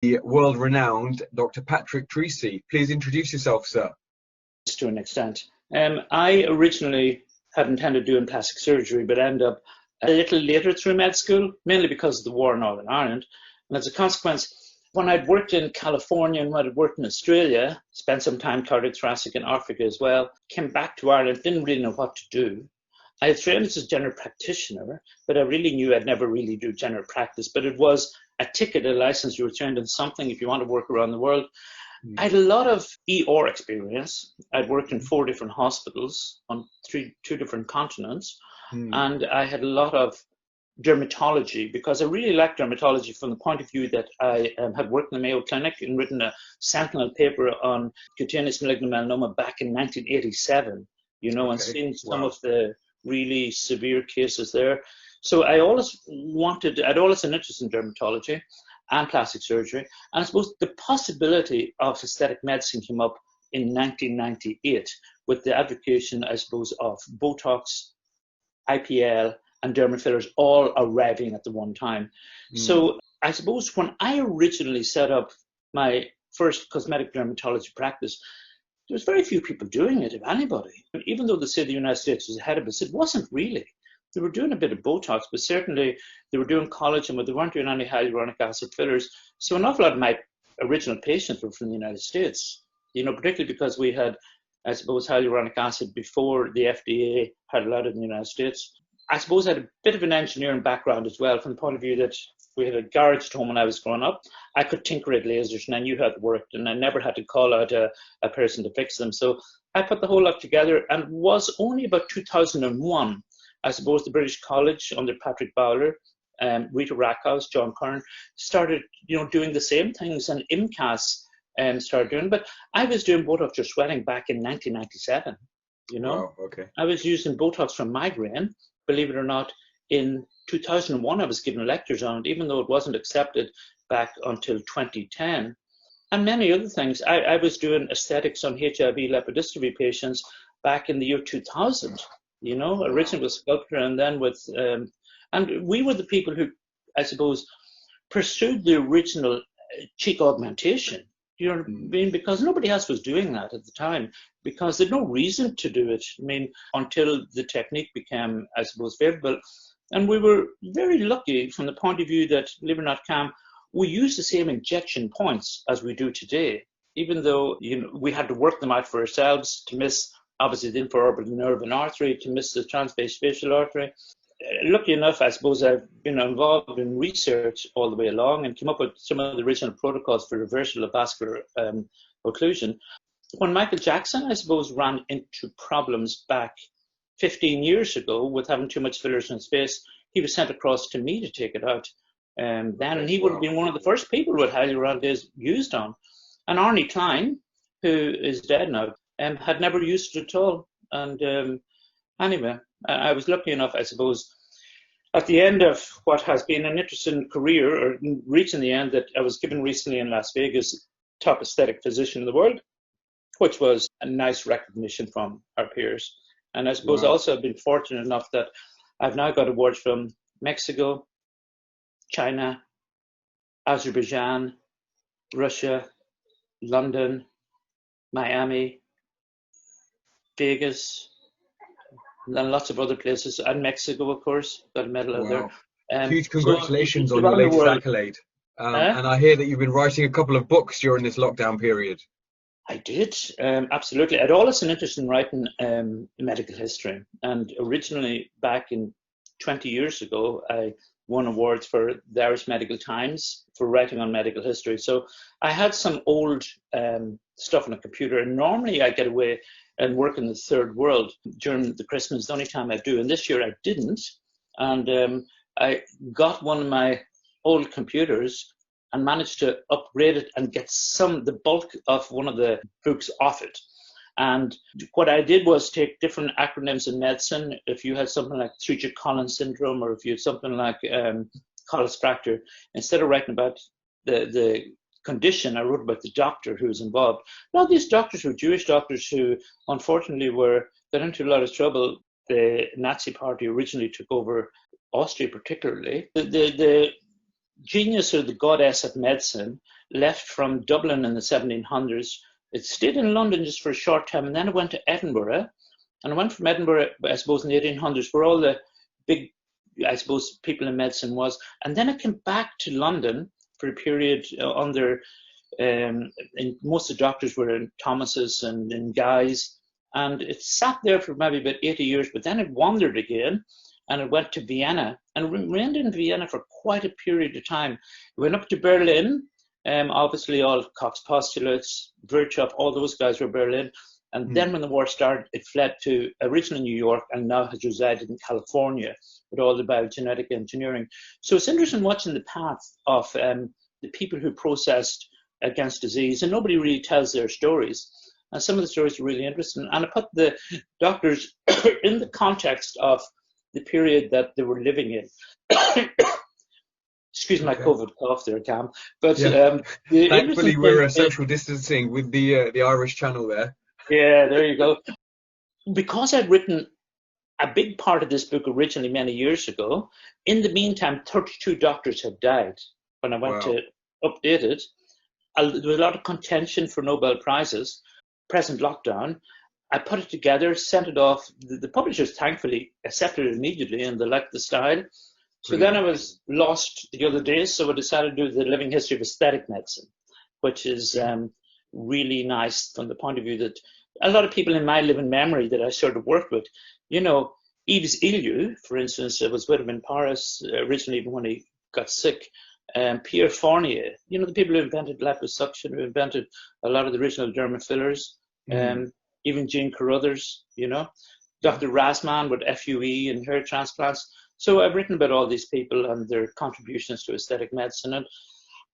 The world-renowned Dr. Patrick Treacy. Please introduce yourself, sir. To an extent. I originally had intended doing plastic surgery, but ended up a little later through med school, mainly because of the war in Northern Ireland. And as a consequence, when I'd worked in California and when I'd worked in Australia, spent some time cardiothoracic in Africa as well, came back to Ireland, didn't really know what to do. I had trained as a general practitioner, but I really knew I'd never really do general practice. But it was a ticket, a license. You were trained in something if you want to work around the world. I had a lot of ER experience. I'd worked in 4 different hospitals on 2 different continents. And I had a lot of dermatology because I really liked dermatology from the point of view that I had worked in the Mayo Clinic and written a sentinel paper on cutaneous malignant melanoma back in 1987, and seen some of the really severe cases there. So I'd always an interest in dermatology and plastic surgery. And I suppose the possibility of aesthetic medicine came up in 1998 with the advocacy, I suppose, of Botox, IPL, and dermal fillers all arriving at the one time. So I suppose when I originally set up my first cosmetic dermatology practice, there was very few people doing it, if anybody. Even though they say the United States was ahead of us, it wasn't really. They were doing a bit of Botox, but certainly they were doing collagen, but they weren't doing any hyaluronic acid fillers. So an awful lot of my original patients were from the United States, particularly because we had, I suppose, hyaluronic acid before the FDA had allowed it in the United States. I suppose I had a bit of an engineering background as well, from the point of view that we had a garage at home when I was growing up. I could tinker at lasers and I knew how it worked, and I never had to call out a person to fix them. So I put the whole lot together, and it was only about 2001, I suppose, the British College under Patrick Bowler, Rita Rackhouse, John Curran, started, doing the same things, and IMCAS started doing. But I was doing Botox for swelling back in 1997. Wow, okay. I was using Botox for migraine. Believe it or not, in 2001, I was giving lectures on it, even though it wasn't accepted back until 2010. And many other things. I was doing aesthetics on HIV lipodystrophy patients back in the year 2000. Originally with sculpture, and then with, and we were the people who, I suppose, pursued the original cheek augmentation. You know what I mean? Because nobody else was doing that at the time, because there's no reason to do it. I mean, until the technique became, I suppose, favorable. And we were very lucky from the point of view that, believe it or not, Cam, we use the same injection points as we do today, even though we had to work them out for ourselves to miss, obviously, the infraorbital nerve and artery, to miss the transverse facial artery. Lucky enough, I suppose I've been involved in research all the way along and came up with some of the original protocols for reversal of vascular occlusion. When Michael Jackson, I suppose, ran into problems back 15 years ago with having too much fillers in his face, he was sent across to me to take it out. And he would have been one of the first people with hyaluronic used on. And Arnie Klein, who is dead now, had never used it at all. And anyway, I was lucky enough, I suppose, at the end of what has been an interesting career, or reaching the end, that I was given recently in Las Vegas top aesthetic physician in the world, which was a nice recognition from our peers. And I suppose also I've been fortunate enough that I've now got awards from Mexico, China, Azerbaijan, Russia, London, Miami, Vegas, and lots of other places, and Mexico, of course, got a medal out there. Huge congratulations on your latest accolade. And I hear that you've been writing a couple of books during this lockdown period. I did, absolutely. I'd always an interest in writing medical history. And originally, back in 20 years ago, I won awards for the Irish Medical Times for writing on medical history. So I had some old stuff on a computer, and normally I get away and work in the third world during the Christmas, the only time I do. And this year I didn't. And I got one of my old computers and managed to upgrade it and get the bulk of one of the books off it. And what I did was take different acronyms in medicine. If you had something like Treacher-Collins syndrome, or if you had something like Colles fracture, instead of writing about the condition, I wrote about the doctor who was involved. Now, these doctors were Jewish doctors who, unfortunately, got into a lot of trouble. The Nazi Party originally took over Austria, particularly. The genius, or the goddess of medicine, left from Dublin in the 1700s. It stayed in London just for a short time, and then it went to Edinburgh. And I went from Edinburgh, I suppose, in the 1800s, where all the big, I suppose, people in medicine was. And then it came back to London for a period under, and most of the doctors were in Thomas's and in Guy's. And it sat there for maybe about 80 years, but then it wandered again, and it went to Vienna, and remained in Vienna for quite a period of time. It went up to Berlin, obviously all of Koch's postulates, Virchow, all those guys were Berlin. And then when the war started, it fled to originally New York, and now has resided in California with all the biogenetic engineering. So it's interesting watching the path of the people who processed against disease, and nobody really tells their stories. And some of the stories are really interesting. And I put the doctors in the context of the period that they were living in. Excuse my COVID cough there, Cam. But thankfully, we're social distancing with the Irish channel there. Yeah, there you go. Because I'd written a big part of this book originally many years ago, in the meantime, 32 doctors have died. When I went to update it, there was a lot of contention for Nobel Prizes. Present lockdown, I put it together, sent it off. The publishers thankfully accepted it immediately, and they liked the style. So then I was lost the other day, so I decided to do the living history of aesthetic medicine, which is really nice from the point of view that a lot of people in my living memory that I sort of worked with, you know, Yves Illieu, for instance, I was with him in Paris originally, even when he got sick. Pierre Fournier, you know, the people who invented liposuction, who invented a lot of the original derma fillers, even Jean Carruthers, you know, Dr. Rasman with FUE and hair transplants. So I've written about all these people and their contributions to aesthetic medicine, and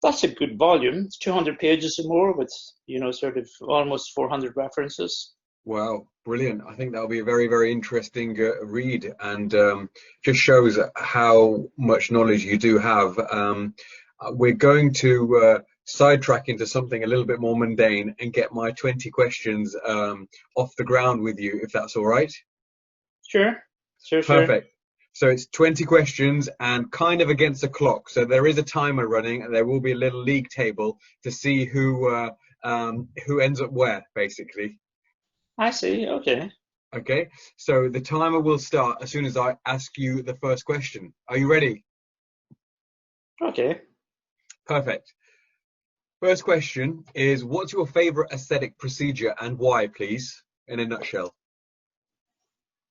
that's a good volume. It's 200 pages or more with, you know, sort of almost 400 references. Wow, brilliant. I think that'll be a very, very interesting read, and just shows how much knowledge you do have. We're going to sidetrack into something a little bit more mundane and get my 20 questions off the ground with you, if that's all right. Sure. Perfect. So it's 20 questions and kind of against the clock. So there is a timer running, and there will be a little league table to see who ends up where, basically. I see. Okay. Okay. So the timer will start as soon as I ask you the first question. Are you ready? Okay. Perfect. First question is, what's your favorite aesthetic procedure and why, please, in a nutshell?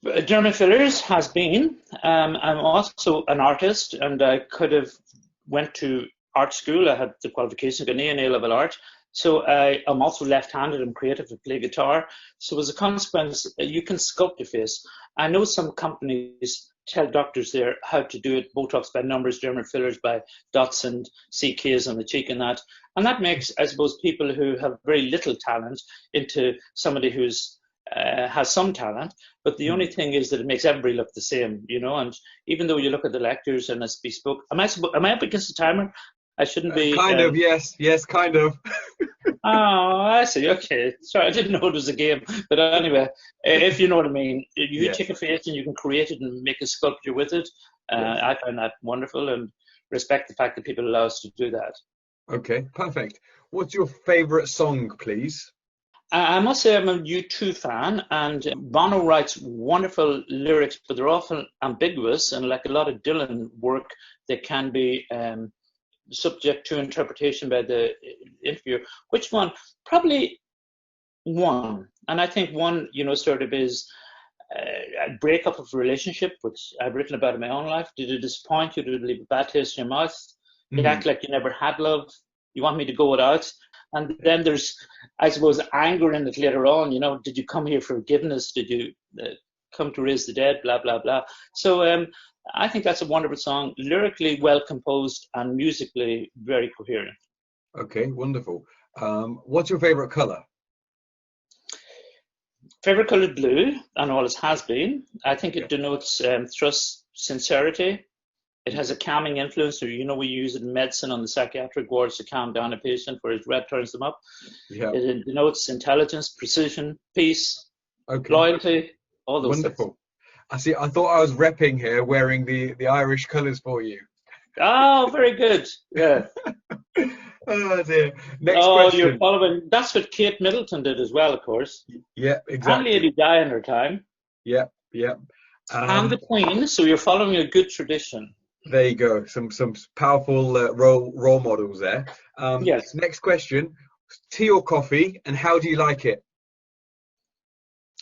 Derma fillers has been. I'm also an artist, and I could have went to art school. I had the qualification of an A-level art. So I'm also left-handed. I'm creative. I play guitar. So as a consequence, you can sculpt your face. I know some companies tell doctors there how to do it, Botox by numbers, dermal fillers by dots and CKs on the cheek and that. And that makes, I suppose, people who have very little talent into somebody who's has some talent. But the only thing is that it makes everybody look the same, you know. And even though you look at the lectures and it's bespoke, am I up against the timer? I shouldn't be. Kind of, yes, kind of. Oh, I see. Okay. Sorry, I didn't know it was a game. But anyway, if you know what I mean, you take a face and you can create it and make a sculpture with it. I find that wonderful and respect the fact that people allow us to do that. Okay, perfect. What's your favorite song, please? I must say I'm a U2 fan, and Bono writes wonderful lyrics, but they're often ambiguous, and like a lot of Dylan work, they can be subject to interpretation by the interviewer. Which one? Probably one. And I think one, you know, sort of is a breakup of a relationship, which I've written about in my own life. Did it disappoint you? Did it leave a bad taste in your mouth? You act like you never had love. You want me to go without? And then there's, I suppose, anger in it later on. You know, did you come here for forgiveness? Did you come to raise the dead? Blah, blah, blah. So I think that's a wonderful song, lyrically well composed and musically very coherent. Okay, wonderful. What's your favorite color? Favorite color, blue, and always has been. I think it denotes trust, sincerity. It has a calming influence. So, you know, we use it in medicine on the psychiatric wards to calm down a patient where his red turns them up. Yeah. It denotes intelligence, precision, peace, loyalty, all those wonderful things. I see. I thought I was repping here, wearing the Irish colours for you. Oh, very good. Yeah. Oh dear. Next Oh, you're question. following. That's what Kate Middleton did as well, of course. Yeah, And exactly. Lady Di in her time, Yeah, yeah. and the Queen. So you're following a good tradition. There you go. Some powerful role models there. Yes. Next question. Tea or coffee, and how do you like it?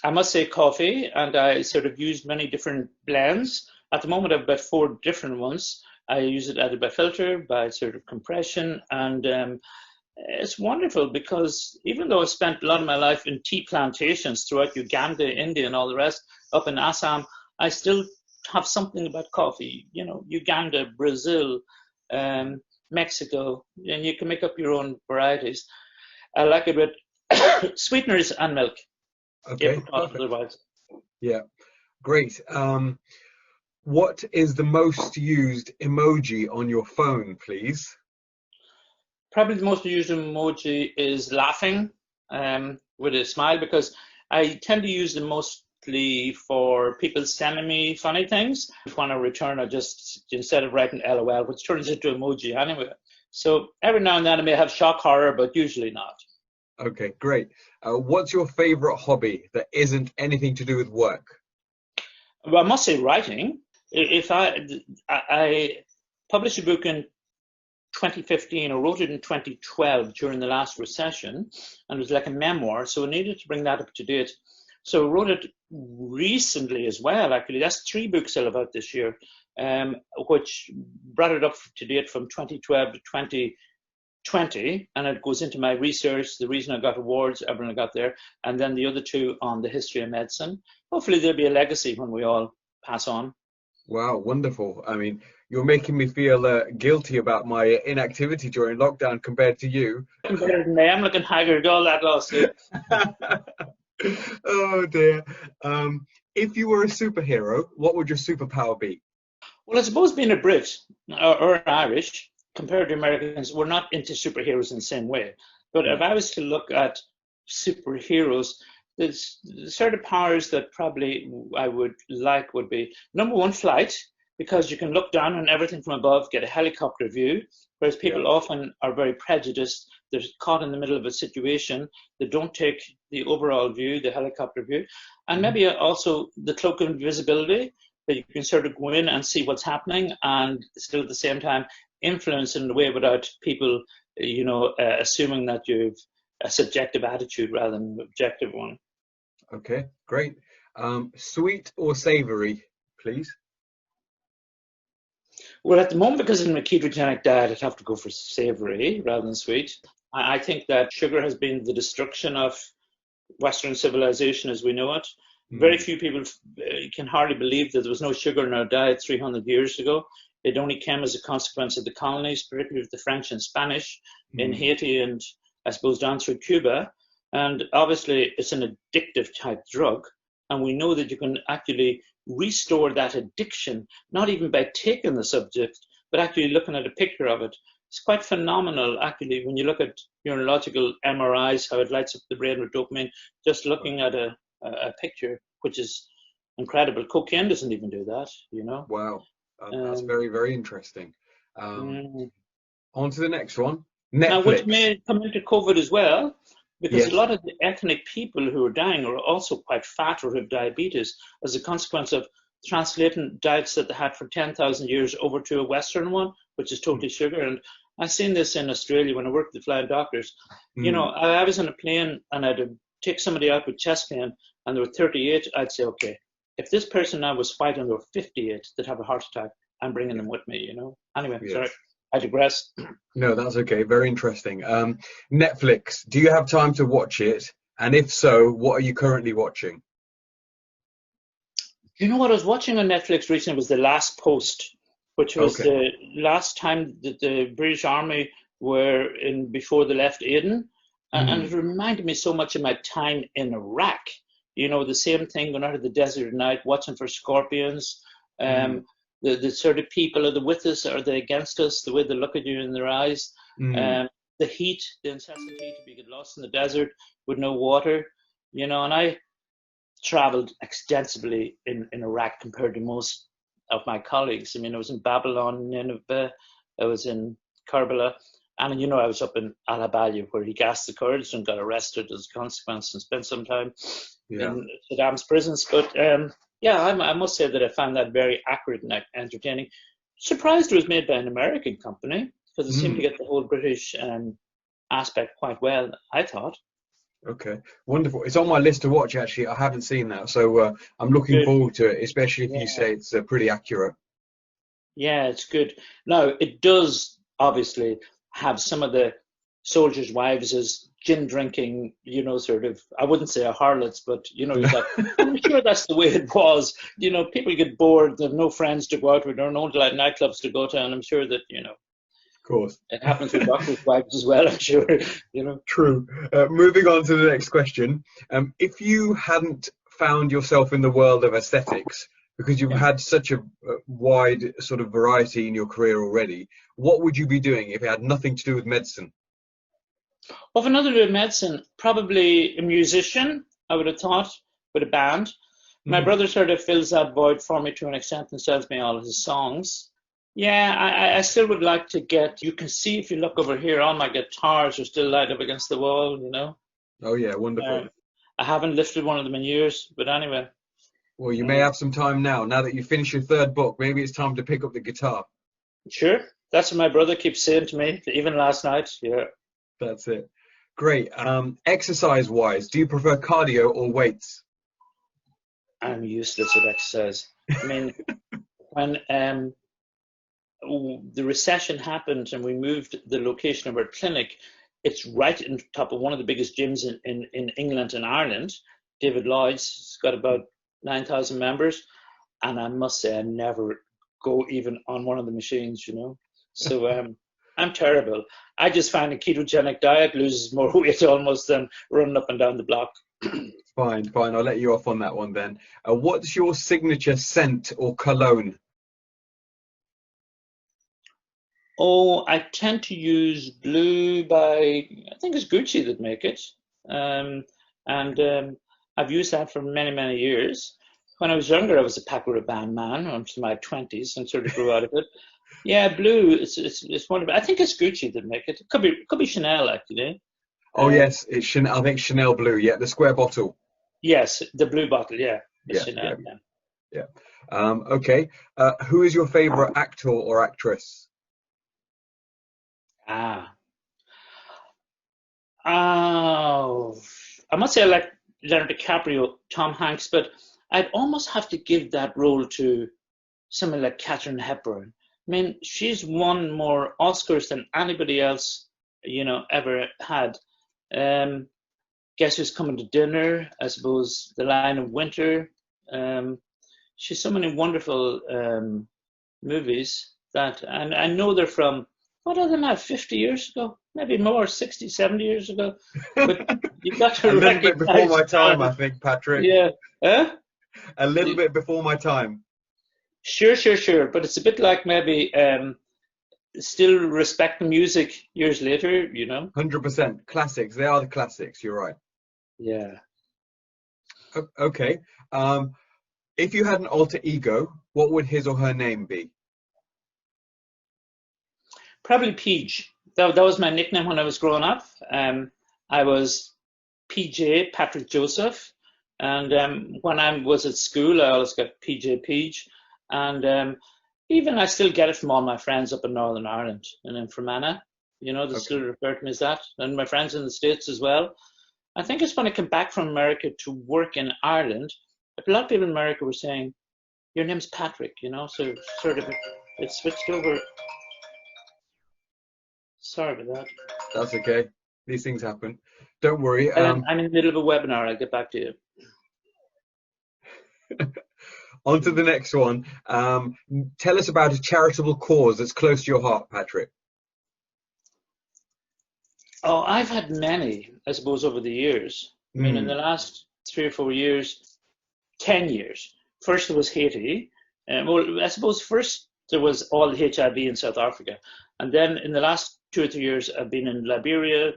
I must say coffee, and I sort of used many different blends. At the moment, I have about four different ones. I use it either by filter, by sort of compression, and it's wonderful because even though I spent a lot of my life in tea plantations throughout Uganda, India, and all the rest, up in Assam, I still have something about coffee. You know, Uganda, Brazil, um, Mexico, and you can make up your own varieties. I like it with sweeteners and milk, Okay, apricot perfect. otherwise. Yeah, great. What is the most used emoji on your phone, please? Probably the most used emoji is laughing with a smile because I tend to use them mostly for people sending me funny things. When I return, I just, instead of writing LOL, which turns into emoji anyway. So every now and then I may have shock horror, but usually not. Okay, great. What's your favorite hobby that isn't anything to do with work? Well, I must say writing. If I published a book in 2015, I wrote it in 2012 during the last recession, and it was like a memoir, so I needed to bring that up to date. So I wrote it recently as well, actually. That's three books I'll have out this year, which brought it up to date from 2012 to 2020, and it goes into my research, the reason I got awards, everything I got there, and then the other two on the history of medicine. Hopefully there'll be a legacy when we all pass on. Wow, wonderful. I mean, you're making me feel guilty about my inactivity during lockdown compared to you. Looking better than me. I'm looking haggard, all that lost sleep. Oh dear. If you were a superhero, what would your superpower be? Well, I suppose being a Brit or Irish, compared to Americans, we're not into superheroes in the same way. But if Mm, I was to look at superheroes, there's the sort of powers that probably I would like would be number one, flight, because you can look down on everything from above, get a helicopter view, whereas yeah. people often are very prejudiced. They're caught in the middle of a situation. They don't take the overall view, the helicopter view, and Mhm. maybe also the cloak of invisibility that you can sort of go in and see what's happening and still at the same time influence in a way without people, assuming that you've a subjective attitude rather than an objective one. Okay, great. Sweet or savory, please? Well, at the moment, because I'm a ketogenic diet, I'd have to go for savory rather than sweet. I think that sugar has been the destruction of Western civilization as we know it. Very Mm, few people can hardly believe that there was no sugar in our diet 300 years ago. It only came as a consequence of the colonies, particularly the French and Spanish in mm, Haiti and I suppose down through Cuba. And obviously, it's an addictive type drug. And we know that you can actually restore that addiction, not even by taking the subject, but actually looking at a picture of it. It's quite phenomenal, actually, when you look at neurological MRIs, how it lights up the brain with dopamine, just looking at a picture, which is incredible. Cocaine doesn't even do that, you know. wow, that's Um, very, very interesting. Um, mm. on to the next one. Now, which Netflix. may come into COVID as well, because a Yes. lot of the ethnic people who are dying are also quite fat or have diabetes as a consequence of translating diets that they had for 10,000 years over to a Western one, which is Mm, totally sugar. And I've seen this in Australia when I worked with flying doctors. You know, mm, I was on a plane and I'd take somebody out with chest pain and they were 38. I'd say, okay, if this person now was fighting, they were 58, they'd have a heart attack. I'm bringing yeah. them with me, you know. Anyway, sorry, Yes. I digress. No, that's okay. Very interesting. Netflix. Do you have time to watch it? And if so, what are you currently watching? You know what I was watching on Netflix recently was The Last Post, which was Okay. the last time that the British Army were in before they left Aden. And it Mm, reminded me so much of my time in Iraq. You know, the same thing going out of the desert at night, watching for scorpions. mm, Um, the sort of people, are they with us? Are they against us? The way they look at you in their eyes. mm. Um, the heat, the incessant heat, if you get lost in the desert with no water. You know, and I traveled extensively in Iraq compared to most. of my colleagues. I mean, I was in Babylon, Nineveh, I was in Karbala, and you know, I was up in Al-Abalia where he gassed the Kurds and got arrested as a consequence and spent some time Yeah. in Saddam's prisons. But yeah, I must say that I found that very accurate and entertaining. Surprised it was made by an American company because it seemed to Mm. get the whole British aspect quite well, I thought. Okay, wonderful. It's on my list to watch, actually. I haven't seen that, so I'm looking Good. forward to it, especially if you Yeah. say it's pretty accurate. Yeah, it's good. Now, it does obviously have some of the soldiers' wives as gin drinking, you know, sort of, I wouldn't say a harlots, but, you know, that, I'm sure that's the way it was. You know, people get bored, they have no friends to go out with, or no like nightclubs to go to, and I'm sure that, you know, Of course. it happens with doctors' wives as well, I'm sure, you know. True. Moving on to the next question. If you hadn't found yourself in the world of aesthetics, because you've Yeah. had such a wide sort of variety in your career already, what would you be doing if it had nothing to do with medicine? Of another bit of medicine, probably a musician, I would have thought, with a band. My Mm. brother sort of fills that void for me to an extent and sells me all his songs. Yeah, I still would like to get, you can see if you look over here, all my guitars are still light up against the wall, you know. Oh yeah, wonderful. Um, I haven't lifted one of them in years, but anyway. Well, you may Um, have some time now. Now that you finish your third book, maybe it's time to pick up the guitar. sure, that's what my brother keeps saying to me, even last night. Yeah, That's it. Great. Exercise wise, do you prefer cardio or weights? I'm useless at exercise. I mean, when the recession happened and we moved the location of our clinic, it's right on top of one of the biggest gyms in England and Ireland, David Lloyd's. It's got about 9,000 members. And I must say, I never go even on one of the machines, you know. So I'm terrible. I just find a ketogenic diet loses more weight almost than running up and down the block. Fine, fine. I'll let you off on that one then. What's your signature scent or cologne? Oh, I tend to use blue by, I think it's Gucci that make it. Um, and I've used that for many, many years. When I was younger, I was a Paco Rabanne man into my 20s and sort of grew out of it. Yeah, blue, it's wonderful. I think it's Gucci that make it. It could be Chanel, actually. Oh Um, yes, it's Chanel. I think Chanel Blue. Yeah, the square bottle. yes, the blue bottle, yeah. It's Yeah, Chanel, yeah, yeah. yeah. Okay. Who is your favorite actor or actress? Ah. Oh, I must say I like Leonardo DiCaprio, Tom Hanks, but I'd almost have to give that role to someone like Katharine Hepburn. I mean, she's won more Oscars than anybody else, you know, ever had. Um, Guess Who's Coming to Dinner? I suppose The Lion of Winter. Um, she's so many wonderful movies that, and I know they're from, what are they now, 50 years ago? Maybe more, 60, 70 years ago. But you've got A to little bit before recognize my the time, I talent. think, Patrick. Yeah. Huh? A little bit before my time. Sure, sure, sure. But it's a bit like maybe still respecting music years later, you know? 100% classics. They are the classics. You're right. Yeah. Okay. If you had an alter ego, what would his or her name be? Probably Peach. That was my nickname when I was growing up. I was PJ, Patrick Joseph. And when I was at school, I always got PJ Peach. And even I still get it from all my friends up in Northern Ireland and in Fermanagh. You know, they still Okay. refer to me as that. And my friends in the States as well. I think it's when I came back from America to work in Ireland, a lot of people in America were saying, your name's Patrick, you know, so sort of it switched over. Sorry about that. That's okay. These things happen. Don't worry. I'm in the middle of a webinar. I'll get back to you. On to the next one. Tell us about a charitable cause that's close to your heart, Patrick. Oh, I've had many, I suppose, over the years. I mean, in the Hmm. last 3 or 4 years, 10 years. First, there was Haiti. Well, I suppose first there was all the HIV in South Africa. And then in the last 2 or 3 years, I've been in Liberia,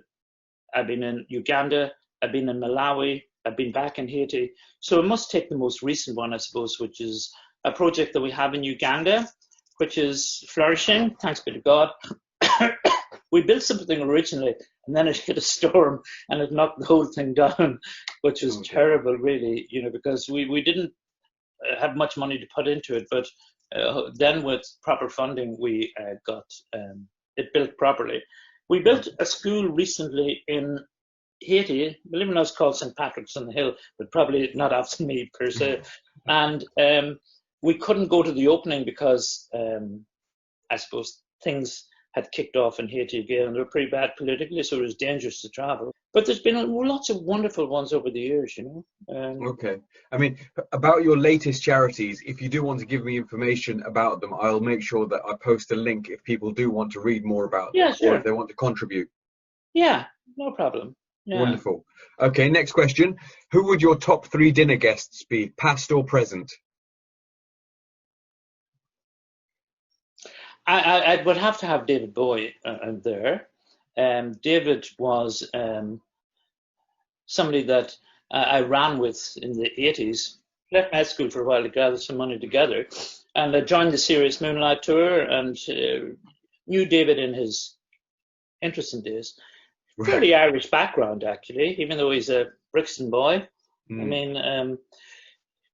I've been in Uganda, I've been in Malawi, I've been back in Haiti. So I must take the most recent one, I suppose, which is a project that we have in Uganda, which is flourishing, thanks be to God. We built something originally, and then it hit a storm, and it knocked the whole thing down, which was terrible, really, because we didn't have much money to put into it, but then with proper funding, we got it built properly. We built a school recently in Haiti, believe it or not, it's called St. Patrick's on the Hill, but probably not after me per se. And we couldn't go to the opening because I suppose things had kicked off in Haiti again. They were pretty bad politically, so it was dangerous to travel. But there's been lots of wonderful ones over the years, Okay. I mean, about your latest charities, if you do want to give me information about them, I'll make sure that I post a link if people do want to read more about them, sure. or if they want to contribute. Yeah, no problem. Yeah. Wonderful. Okay, next question. Who would your top 3 dinner guests be, past or present? I would have to have David Bowie there. David was somebody that I ran with in the 80s. Left med school for a while to gather some money together, and I joined the Serious Moonlight Tour and knew David in his interesting days. Right. Fairly Irish background, actually, even though he's a Brixton boy. I mean,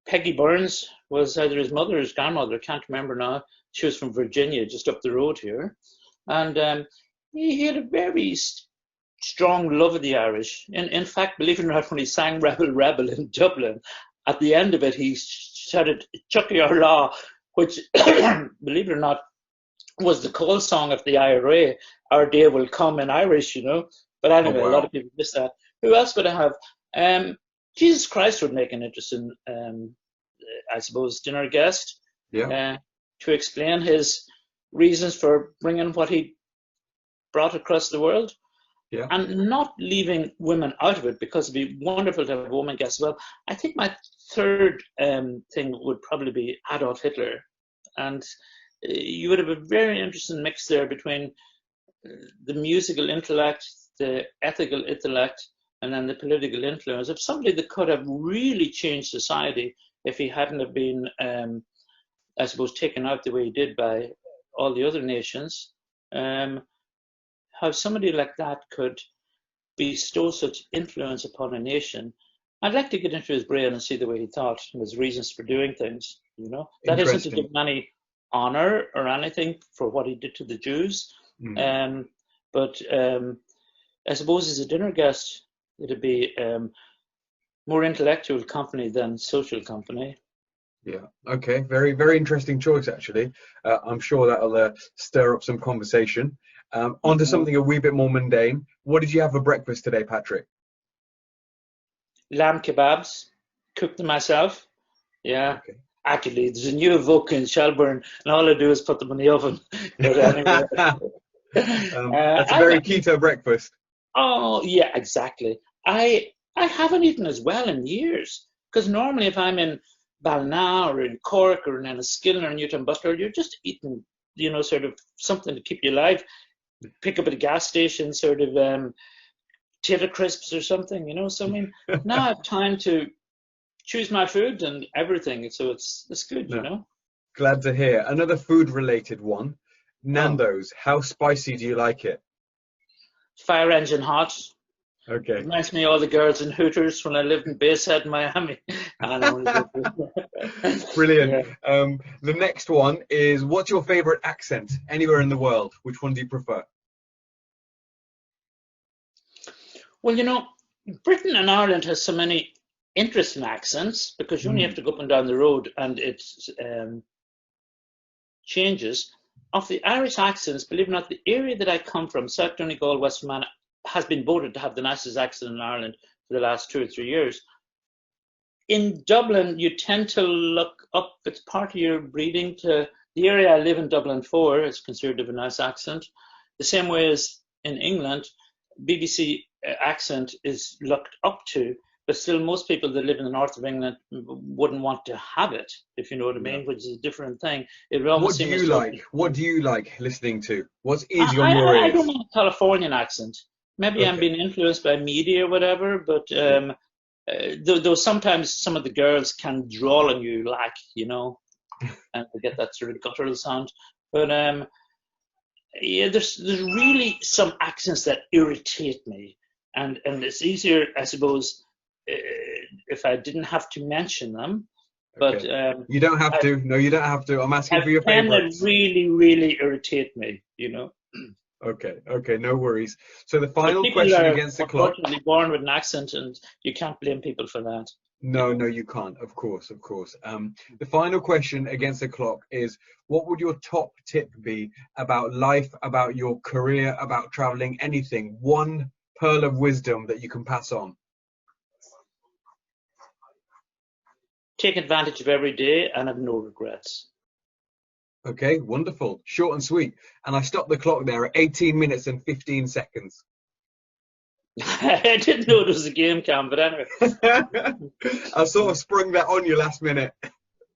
Peggy Burns was either his mother or his grandmother, I can't remember now. She was from Virginia, just up the road here. And he had a very strong love of the Irish. In fact, believe it or not, when he sang Rebel, Rebel in Dublin, at the end of it, he shouted, Chucky or Law, which, believe it or not, was the call song of the IRA, Our Day Will Come in Irish, But anyway, a lot of people miss that. Who else would I have? Jesus Christ would make an interesting, I suppose, dinner guest. Yeah. To explain his reasons for bringing what he brought across the world. Yeah. And not leaving women out of it, because it'd be wonderful to have a woman guest as well. I think my third thing would probably be Adolf Hitler. And you would have a very interesting mix there between the musical intellect, the ethical intellect, and then the political influence of somebody that could have really changed society if he hadn't have been, I suppose, taken out the way he did by all the other nations. How somebody like that could bestow such influence upon a nation. I'd like to get into his brain and see the way he thought and his reasons for doing things. That isn't to give him any honor or anything for what he did to the Jews. But I suppose as a dinner guest, it'd be more intellectual company than social company. Yeah. Okay. Very, very interesting choice, actually. I'm sure that'll stir up some conversation. On to something a wee bit more mundane. What did you have for breakfast today, Patrick? Lamb kebabs, cooked them myself. Yeah. Okay. Actually, there's a new Vogue in Shelburne, and all I do is put them in the oven. But anyway. That's a very keto breakfast. Oh, yeah, exactly. I haven't eaten as well in years, because normally if I'm in Ballina or in Cork or in Enniskillen or Newton Butler, you're just eating, sort of something to keep you alive. Pick up at a gas station, sort of potato crisps or something, So I mean, now I have time to choose my food and everything, so it's good, Glad to hear. Another food-related one. Nando's. How spicy do you like it? Fire engine hot. Okay. Reminds me of all the girls in Hooters when I lived in Bayside, Miami. Brilliant. Yeah. The next one is, what's your favorite accent anywhere in the world? Which one do you prefer? Well, Britain and Ireland has so many interesting accents, because you only have to go up and down the road and it changes. Of the Irish accents, believe it or not, the area that I come from, South Donegal, West Fermanagh, has been voted to have the nicest accent in Ireland for the last 2 or 3 years. In Dublin, you tend to look up, it's part of your breeding to the area I live in, Dublin 4, is considered to have a nice accent. The same way as in England, BBC accent is looked up to, but still most people that live in the north of England wouldn't want to have it, if you know what I mean, which is a different thing. It what do you like? What do you like listening to? What's easy on your ears? I don't want a Californian accent. Maybe I'm being influenced by media or whatever, but though sometimes some of the girls can drawl on you, and to get that sort of guttural sound. But yeah, there's really some accents that irritate me, and it's easier, I suppose, if I didn't have to mention them. But Okay. You don't have to. No, you don't have to. I'm I asking have for your 10 that favorites. really, really irritate me, you know. Okay. Okay. No worries. So the But final people question are against the clock. unfortunately born with an accent, and you can't blame people for that, you No, know. no, you can't. Of course, of course. The final question against the clock is: what would your top tip be about life, about your career, about traveling, anything? One pearl of wisdom that you can pass on. Take advantage of every day and have no regrets. Okay, wonderful, short and sweet. And I stopped the clock there at 18 minutes and 15 seconds. I didn't know it was a game cam, but anyway. I sort of sprung that on you last minute.